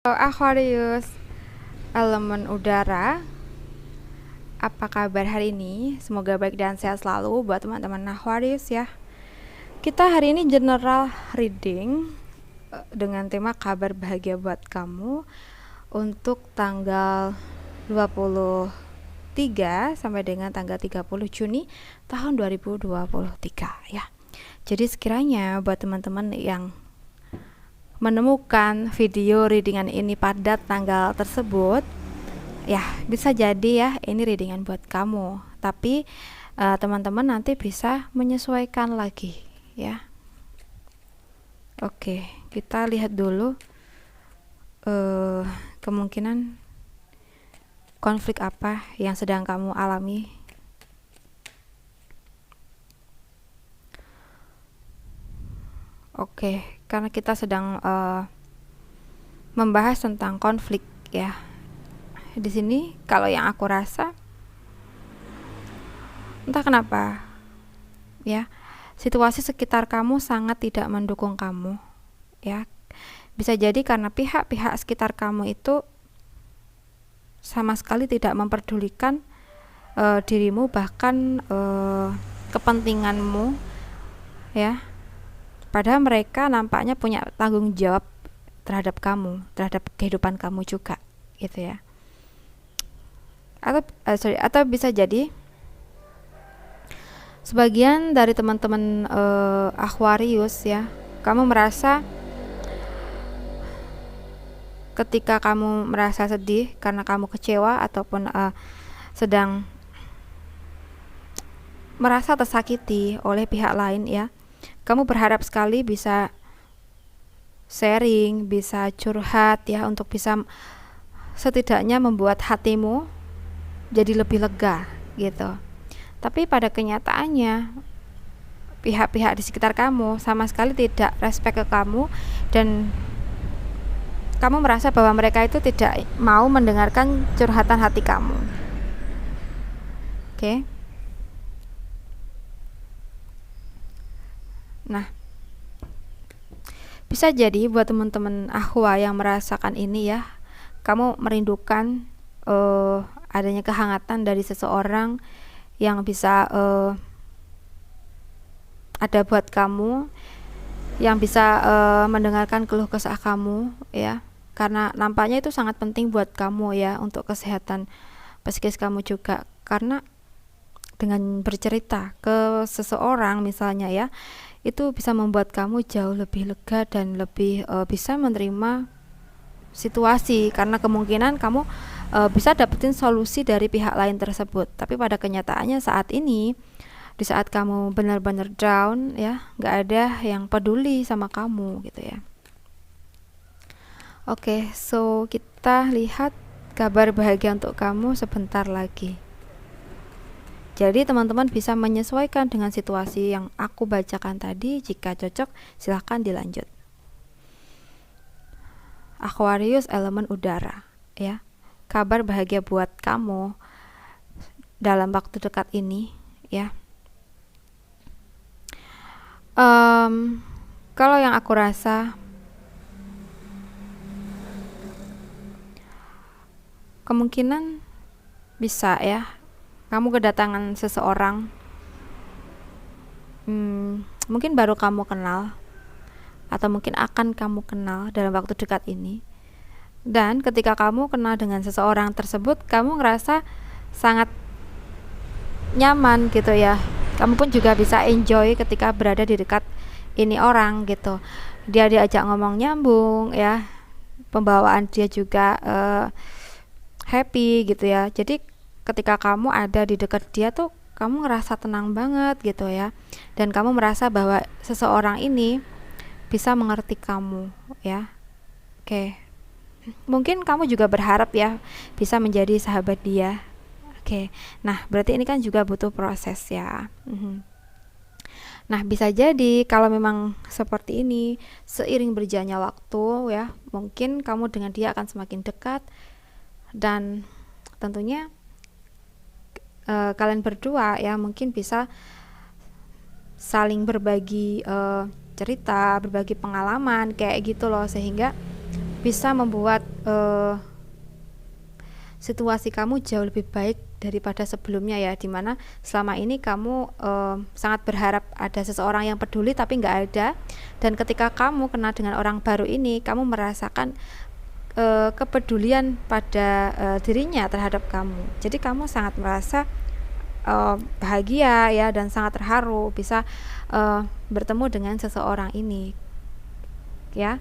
Aquarius, elemen udara, apa kabar hari ini? Semoga baik dan sehat selalu buat teman-teman Aquarius ya. Kita hari ini general reading dengan tema kabar bahagia buat kamu untuk tanggal 23 sampai dengan tanggal 30 Juni tahun 2023 ya. Jadi sekiranya buat teman-teman yang menemukan video readingan ini pada tanggal tersebut, ya bisa jadi ya ini readingan buat kamu, tapi teman-teman nanti bisa menyesuaikan lagi ya. Oke, kita lihat dulu kemungkinan konflik apa yang sedang kamu alami. Oke, karena kita sedang membahas tentang konflik ya. Di sini kalau yang aku rasa, entah kenapa ya, situasi sekitar kamu sangat tidak mendukung kamu ya. Bisa jadi karena pihak-pihak sekitar kamu itu sama sekali tidak memperdulikan dirimu, bahkan kepentinganmu ya. Padahal mereka nampaknya punya tanggung jawab terhadap kamu, terhadap kehidupan kamu juga, gitu ya. Atau bisa jadi sebagian dari teman-teman Aquarius ya, kamu merasa ketika kamu merasa sedih karena kamu kecewa ataupun sedang merasa tersakiti oleh pihak lain ya. Kamu berharap sekali bisa sharing, bisa curhat ya, untuk bisa setidaknya membuat hatimu jadi lebih lega gitu. Tapi pada kenyataannya pihak-pihak di sekitar kamu sama sekali tidak respect ke kamu, dan kamu merasa bahwa mereka itu tidak mau mendengarkan curhatan hati kamu. Oke. Nah, bisa jadi buat teman-teman Ahwa yang merasakan ini ya, kamu merindukan adanya kehangatan dari seseorang yang bisa ada buat kamu, yang bisa mendengarkan keluh kesah kamu ya, karena nampaknya itu sangat penting buat kamu ya, untuk kesehatan psikis kamu juga. Karena dengan bercerita ke seseorang misalnya ya, itu bisa membuat kamu jauh lebih lega dan lebih bisa menerima situasi, karena kemungkinan kamu bisa dapetin solusi dari pihak lain tersebut. Tapi pada kenyataannya saat ini, di saat kamu benar-benar down ya, nggak ada yang peduli sama kamu gitu ya. Oke, so kita lihat kabar bahagia untuk kamu sebentar lagi. Jadi teman-teman bisa menyesuaikan dengan situasi yang aku bacakan tadi. Jika cocok, silahkan dilanjut. Aquarius, elemen udara ya. Kabar bahagia buat kamu dalam waktu dekat ini ya. Kalau yang aku rasa, kemungkinan bisa ya, kamu kedatangan seseorang, mungkin baru kamu kenal atau mungkin akan kamu kenal dalam waktu dekat ini. Dan ketika kamu kenal dengan seseorang tersebut, kamu ngerasa sangat nyaman gitu ya. Kamu pun juga bisa enjoy ketika berada di dekat ini orang gitu. Dia diajak ngomong nyambung ya, pembawaan dia juga happy gitu ya. Jadi ketika kamu ada di dekat dia tuh, kamu ngerasa tenang banget gitu ya, dan kamu merasa bahwa seseorang ini bisa mengerti kamu ya. Oke. Mungkin kamu juga berharap ya bisa menjadi sahabat dia. Oke. Nah, berarti ini kan juga butuh proses ya. Nah, bisa jadi kalau memang seperti ini, seiring berjalannya waktu ya, mungkin kamu dengan dia akan semakin dekat, dan tentunya kalian berdua ya mungkin bisa saling berbagi cerita, berbagi pengalaman kayak gitu loh, sehingga bisa membuat situasi kamu jauh lebih baik daripada sebelumnya ya, dimana selama ini kamu sangat berharap ada seseorang yang peduli tapi nggak ada, dan ketika kamu kenal dengan orang baru ini, kamu merasakan kepedulian pada dirinya terhadap kamu. Jadi kamu sangat merasa bahagia ya, dan sangat terharu bisa bertemu dengan seseorang ini ya,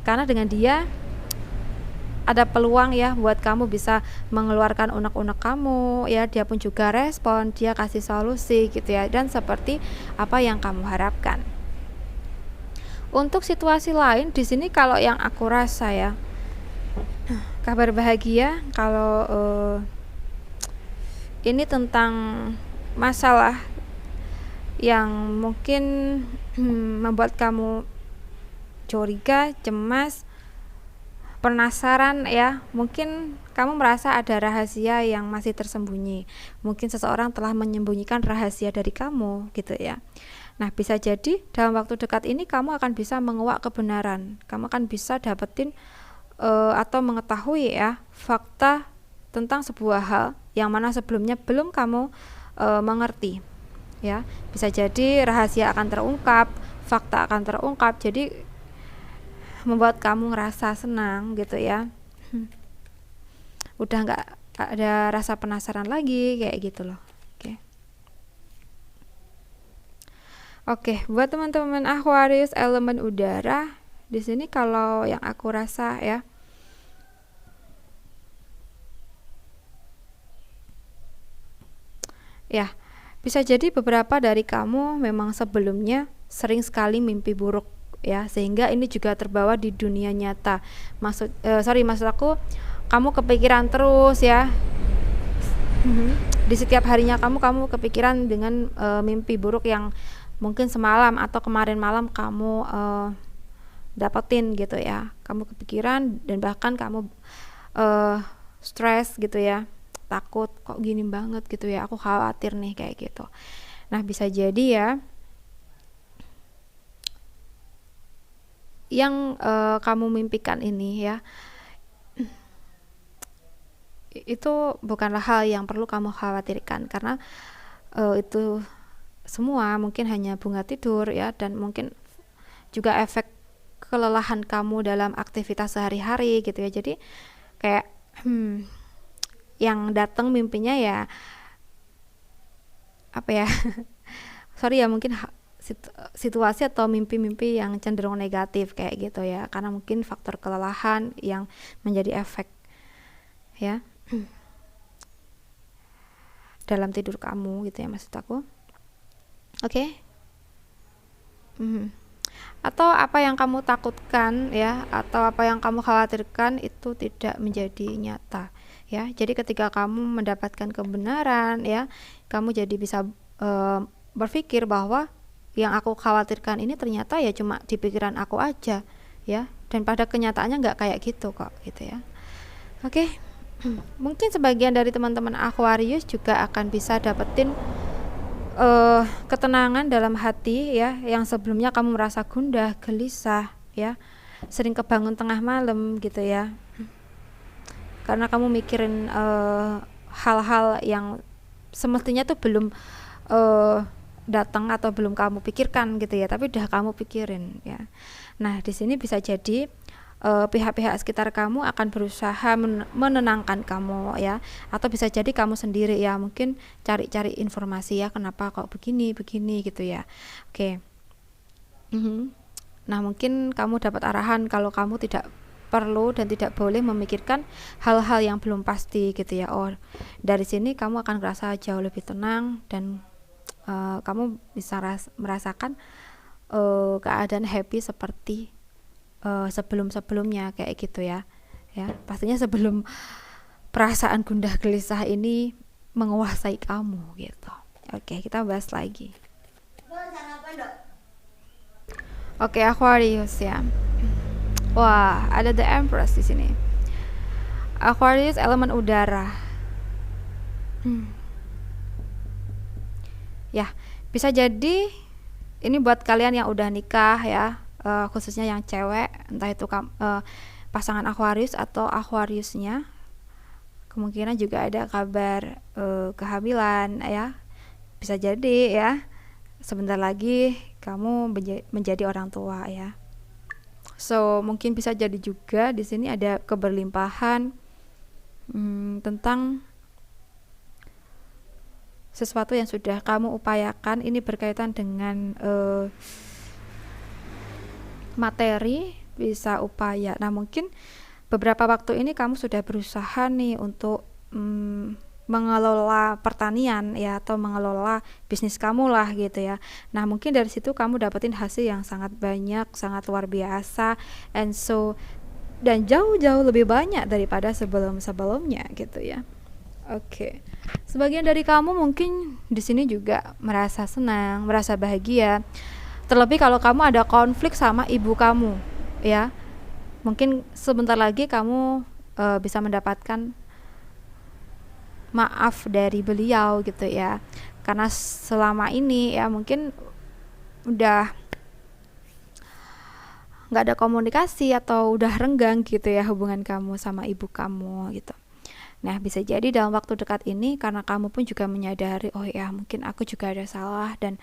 karena dengan dia ada peluang ya buat kamu bisa mengeluarkan unek-unek kamu ya, dia pun juga respon, dia kasih solusi gitu ya, dan seperti apa yang kamu harapkan. Untuk situasi lain di sini kalau yang aku rasa ya, kabar bahagia kalau ini tentang masalah yang mungkin membuat kamu curiga, cemas, penasaran ya, mungkin kamu merasa ada rahasia yang masih tersembunyi, mungkin seseorang telah menyembunyikan rahasia dari kamu gitu ya. Nah, bisa jadi dalam waktu dekat ini kamu akan bisa menguak kebenaran, kamu akan bisa dapetin atau mengetahui ya fakta tentang sebuah hal yang mana sebelumnya belum kamu mengerti ya. Bisa jadi rahasia akan terungkap, fakta akan terungkap, jadi membuat kamu ngerasa senang gitu ya. Udah nggak ada rasa penasaran lagi kayak gitu loh. Oke, buat teman-teman Aquarius elemen udara, di sini kalau yang aku rasa ya, bisa jadi beberapa dari kamu memang sebelumnya sering sekali mimpi buruk ya, sehingga ini juga terbawa di dunia nyata. Maksud aku, kamu kepikiran terus ya. Di setiap harinya kamu kepikiran dengan mimpi buruk yang mungkin semalam atau kemarin malam kamu dapetin gitu ya. Kamu kepikiran dan bahkan kamu stres gitu ya, takut kok gini banget gitu ya, aku khawatir nih kayak gitu. Nah, bisa jadi ya yang kamu mimpikan ini ya, itu bukanlah hal yang perlu kamu khawatirkan, karena itu semua mungkin hanya bunga tidur ya, dan mungkin juga efek kelelahan kamu dalam aktivitas sehari-hari gitu ya. Jadi kayak yang datang mimpinya ya apa ya sorry ya, mungkin situasi atau mimpi-mimpi yang cenderung negatif kayak gitu ya, karena mungkin faktor kelelahan yang menjadi efek ya dalam tidur kamu gitu ya, maksud aku. Oke. Atau apa yang kamu takutkan ya, atau apa yang kamu khawatirkan itu tidak menjadi nyata ya. Jadi ketika kamu mendapatkan kebenaran ya, kamu jadi bisa berpikir bahwa yang aku khawatirkan ini ternyata ya cuma di pikiran aku aja ya, dan pada kenyataannya nggak kayak gitu kok gitu ya. Oke. Mungkin sebagian dari teman-teman Aquarius juga akan bisa dapetin ketenangan dalam hati ya, yang sebelumnya kamu merasa gundah, gelisah ya, sering kebangun tengah malam gitu ya, karena kamu mikirin hal-hal yang semestinya tuh belum datang atau belum kamu pikirkan gitu ya, tapi udah kamu pikirin ya. Nah, di sini bisa jadi pihak-pihak sekitar kamu akan berusaha menenangkan kamu ya, atau bisa jadi kamu sendiri ya, mungkin cari-cari informasi ya, kenapa kok begini gitu ya. Oke. Nah, mungkin kamu dapat arahan kalau kamu tidak perlu dan tidak boleh memikirkan hal-hal yang belum pasti gitu ya. Oh, dari sini kamu akan merasa jauh lebih tenang, dan kamu bisa merasakan keadaan happy seperti sebelum-sebelumnya kayak gitu ya. Ya, pastinya sebelum perasaan gundah gelisah ini menguasai kamu gitu. Oke, kita bahas lagi. Oke, Aquarius ya. Wah, ada The Empress di sini. Aquarius elemen udara. Ya, bisa jadi ini buat kalian yang udah nikah ya, khususnya yang cewek, entah itu pasangan Aquarius atau Aquariusnya. Kemungkinan juga ada kabar kehamilan ya, bisa jadi ya sebentar lagi kamu menjadi orang tua ya. So mungkin bisa jadi juga di sini ada keberlimpahan tentang sesuatu yang sudah kamu upayakan. Ini berkaitan dengan materi, bisa upaya. Nah mungkin beberapa waktu ini kamu sudah berusaha nih untuk mengelola pertanian ya, atau mengelola bisnis kamu lah gitu ya. Nah mungkin dari situ kamu dapetin hasil yang sangat banyak, sangat luar biasa, dan jauh-jauh lebih banyak daripada sebelum-sebelumnya gitu ya. Oke. Sebagian dari kamu mungkin di sini juga merasa senang, merasa bahagia. Terlebih kalau kamu ada konflik sama ibu kamu ya. Mungkin sebentar lagi kamu bisa mendapatkan maaf dari beliau gitu ya, karena selama ini ya mungkin udah nggak ada komunikasi atau udah renggang gitu ya hubungan kamu sama ibu kamu gitu. Nah bisa jadi dalam waktu dekat ini karena kamu pun juga menyadari, oh ya mungkin aku juga ada salah, dan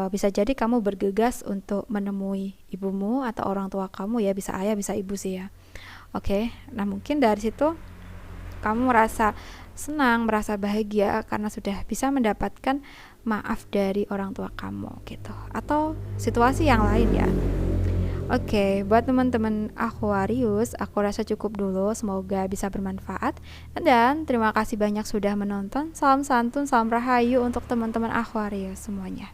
bisa jadi kamu bergegas untuk menemui ibumu atau orang tua kamu ya, bisa ayah bisa ibu sih ya. Oke, nah mungkin dari situ kamu merasa senang, merasa bahagia karena sudah bisa mendapatkan maaf dari orang tua kamu gitu, atau situasi yang lain ya. Oke, buat teman-teman Aquarius, aku rasa cukup dulu, semoga bisa bermanfaat. Dan terima kasih banyak sudah menonton. Salam santun, salam rahayu untuk teman-teman Aquarius semuanya.